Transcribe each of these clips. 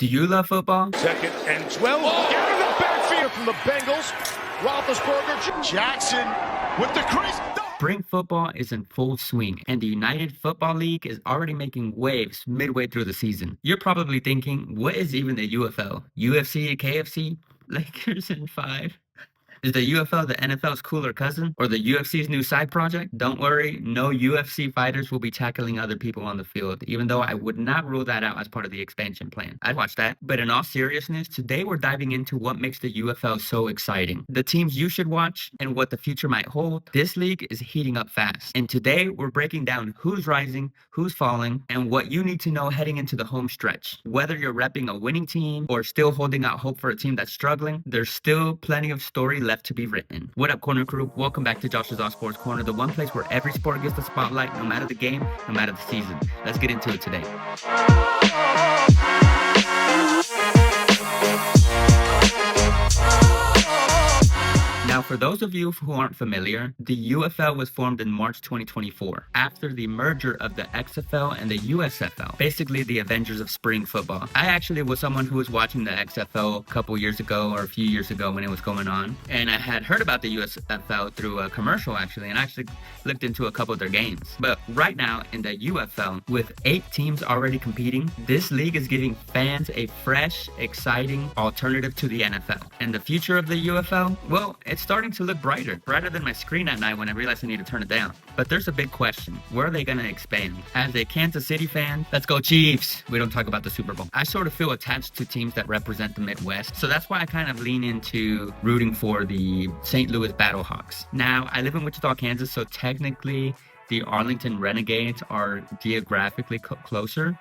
Do you love football? Second and 12. Out of the backfield from the Bengals. Roethlisberger. Jackson with the crease. Spring football is in full swing, and the United Football League is already making waves midway through the season. You're probably thinking, what is even the UFL? UFC, KFC, Lakers in 5? Is the UFL the NFL's cooler cousin or the UFC's new side project? Don't worry, no UFC fighters will be tackling other people on the field, even though I would not rule that out as part of the expansion plan. I'd watch that. But in all seriousness, today we're diving into what makes the UFL so exciting, the teams you should watch, and what the future might hold. This league is heating up fast. And today we're breaking down who's rising, who's falling, and what you need to know heading into the home stretch. Whether you're repping a winning team or still holding out hope for a team that's struggling, there's still plenty of story left to be written. What up, Corner Crew? Welcome back to Josh's All Sports Corner, the one place where every sport gets the spotlight, no matter the game, no matter the season. Let's get into it today. Now, for those of you who aren't familiar, the UFL was formed in March 2024 after the merger of the XFL and the USFL, basically the Avengers of spring football. I actually was someone who was watching the XFL a couple years ago or a few years ago when it was going on, and I had heard about the USFL through a commercial actually, and I actually looked into a couple of their games. But right now in the UFL, with 8 teams already competing, this league is giving fans a fresh, exciting alternative to the NFL. And the future of the UFL, well, it's starting to look brighter than my screen at night when I realized I need to turn it down. But there's a big question. Where are they going to expand? As a Kansas City fan, let's go Chiefs. We don't talk about the Super Bowl. I sort of feel attached to teams that represent the Midwest. So that's why I kind of lean into rooting for the St. Louis Battlehawks. Now, I live in Wichita, Kansas, so technically the Arlington Renegades are geographically closer.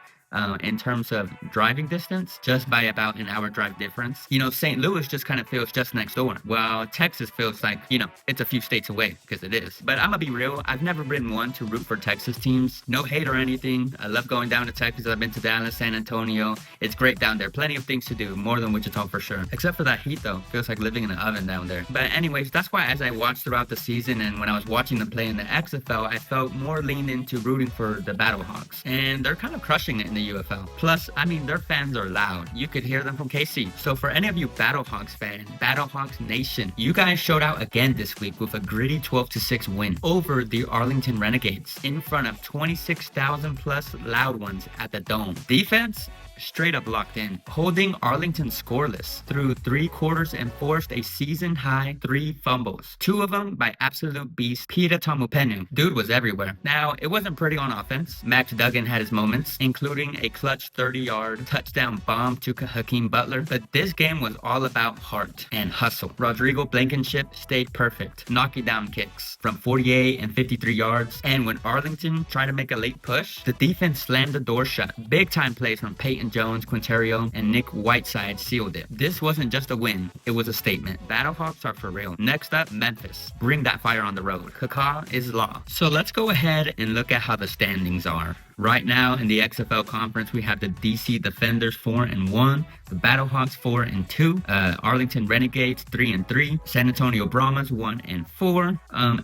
In terms of driving distance, just by about an hour drive difference. You know, St. Louis just kind of feels just next door. Well, Texas feels like, you know, it's a few states away, because it is. But I'm gonna be real, I've never been one to root for Texas teams. No hate or anything. I love going down to Texas. I've been to Dallas, San Antonio. It's great down there. Plenty of things to do, more than Wichita for sure. Except for that heat though. Feels like living in an oven down there. But anyways, that's why as I watched throughout the season and when I was watching them play in the XFL, I felt more leaned into rooting for the Battlehawks. And they're kind of crushing it in the UFL. Plus, I mean, their fans are loud. You could hear them from KC. So for any of you Battlehawks fans, Battlehawks Nation, you guys showed out again this week with a gritty 12-6 win over the Arlington Renegades in front of 26,000 plus loud ones at the Dome. Defense? Straight up locked in, holding Arlington scoreless through 3 quarters and forced a season-high 3 fumbles. 2 of them by absolute beast Peter Tamupenu. Dude was everywhere. Now, it wasn't pretty on offense. Max Duggan had his moments, including a clutch 30-yard touchdown bomb to Hakeem Butler, but this game was all about heart and hustle. Rodrigo Blankenship stayed perfect, knocking down kicks from 48 and 53 yards, and when Arlington tried to make a late push, the defense slammed the door shut. Big-time plays from Peyton Jones, Quinterio, and Nick Whiteside sealed it. This wasn't just a win, it was a statement. Battlehawks are for real. Next up, Memphis. Bring that fire on the road. Ka-KAW is law. So let's go ahead and look at how the standings are. Right now in the XFL conference, we have the DC Defenders 4-1, the Battlehawks 4-2, Arlington Renegades 3-3, San Antonio Brahmas 1-4,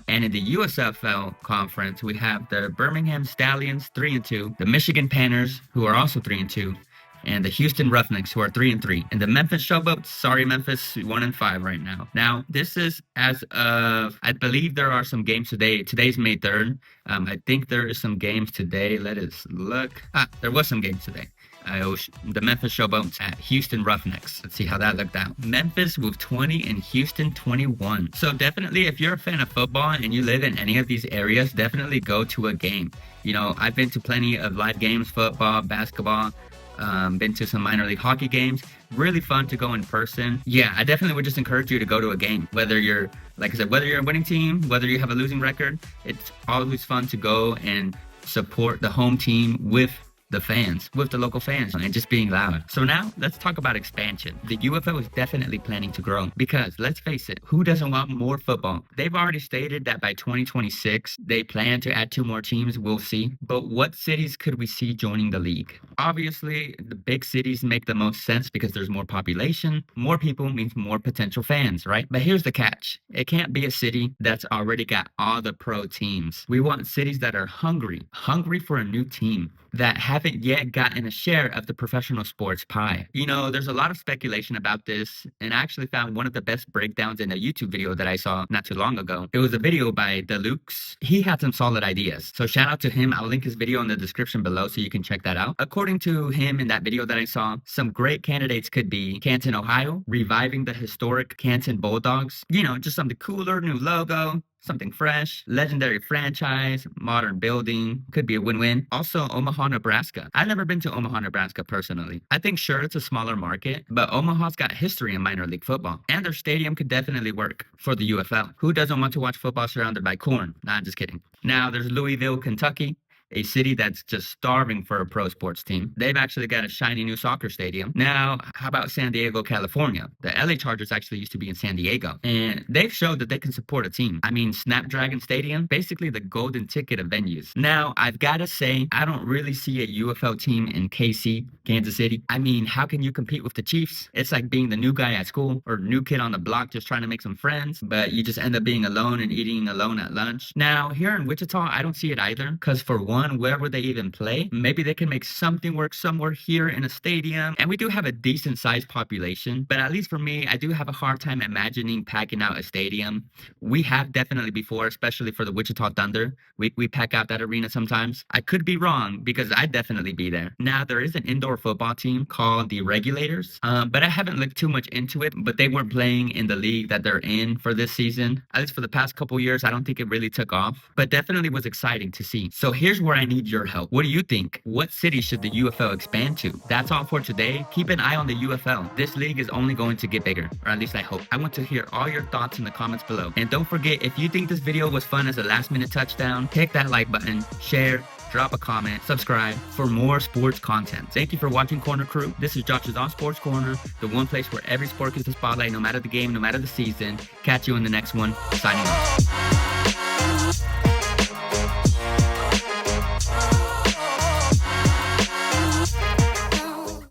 and in the USFL conference, we have the Birmingham Stallions 3-2, the Michigan Panthers, who are also 3-2, and the Houston Roughnecks, who are 3-3. And the Memphis Showboats, sorry Memphis, 1-5 right now. Now, this is as of, I believe there are some games today. Today's May 3rd. I think there is some games today. Let us look. There was some games today. The Memphis Showboats at Houston Roughnecks. Let's see how that looked out. Memphis with 20 and Houston 21. So definitely, if you're a fan of football and you live in any of these areas, definitely go to a game. You know, I've been to plenty of live games, football, basketball, been to some minor league hockey games. Really fun to go in person. Yeah, I definitely would just encourage you to go to a game. Whether you're, like I said, whether you're a winning team, whether you have a losing record, it's always fun to go and support the home team with the fans, with the local fans, and just being loud. So now let's talk about expansion. The UFL is definitely planning to grow because let's face it, who doesn't want more football? They've already stated that by 2026, they plan to add 2 more teams. We'll see. But what cities could we see joining the league? Obviously, the big cities make the most sense because there's more population. More people means more potential fans, right? But here's the catch. It can't be a city that's already got all the pro teams. We want cities that are hungry for a new team, that haven't yet gotten a share of the professional sports pie. You know, there's a lot of speculation about this, and I actually found one of the best breakdowns in a YouTube video that I saw not too long ago. It was a video by Deluxe. He had some solid ideas. So shout out to him. I'll link his video in the description below so you can check that out. According to him in that video that I saw, some great candidates could be Canton, Ohio, reviving the historic Canton Bulldogs. You know, just something cooler, new logo, something fresh, legendary franchise, modern building, could be a win-win. Also, Omaha, Nebraska. I've never been to Omaha, Nebraska personally. I think sure it's a smaller market, but Omaha's got history in minor league football, and their stadium could definitely work for the UFL. Who doesn't want to watch football surrounded by corn? Nah, I'm just kidding. Now, there's Louisville, Kentucky, a city that's just starving for a pro sports team. They've actually got a shiny new soccer stadium. Now, how about San Diego, California? The LA Chargers actually used to be in San Diego, and they've showed that they can support a team. I mean, Snapdragon Stadium, basically the golden ticket of venues. Now, I've got to say, I don't really see a UFL team in KC, Kansas City. I mean, how can you compete with the Chiefs? It's like being the new guy at school or new kid on the block just trying to make some friends, but you just end up being alone and eating alone at lunch. Now, here in Wichita, I don't see it either, because for one, where would they even play? Maybe they can make something work somewhere here in a stadium. And we do have a decent sized population, but at least for me, I do have a hard time imagining packing out a stadium. We have definitely before, especially for the Wichita Thunder. We pack out that arena sometimes. I could be wrong because I'd definitely be there. Now, there is an indoor football team called the Regulators, but I haven't looked too much into it, but they weren't playing in the league that they're in for this season. At least for the past couple years, I don't think it really took off, but definitely was exciting to see. So here's where I need your help. What do you think? What city should the UFL expand to? That's all for today. Keep an eye on the UFL. This league is only going to get bigger, or at least I hope. I want to hear all your thoughts in the comments below. And don't forget, if you think this video was fun as a last-minute touchdown, hit that like button, share, drop a comment, subscribe for more sports content. Thank you for watching Corner Crew. This is Josh's On Sports Corner, the one place where every sport gets the spotlight, no matter the game, no matter the season. Catch you in the next one. Signing off.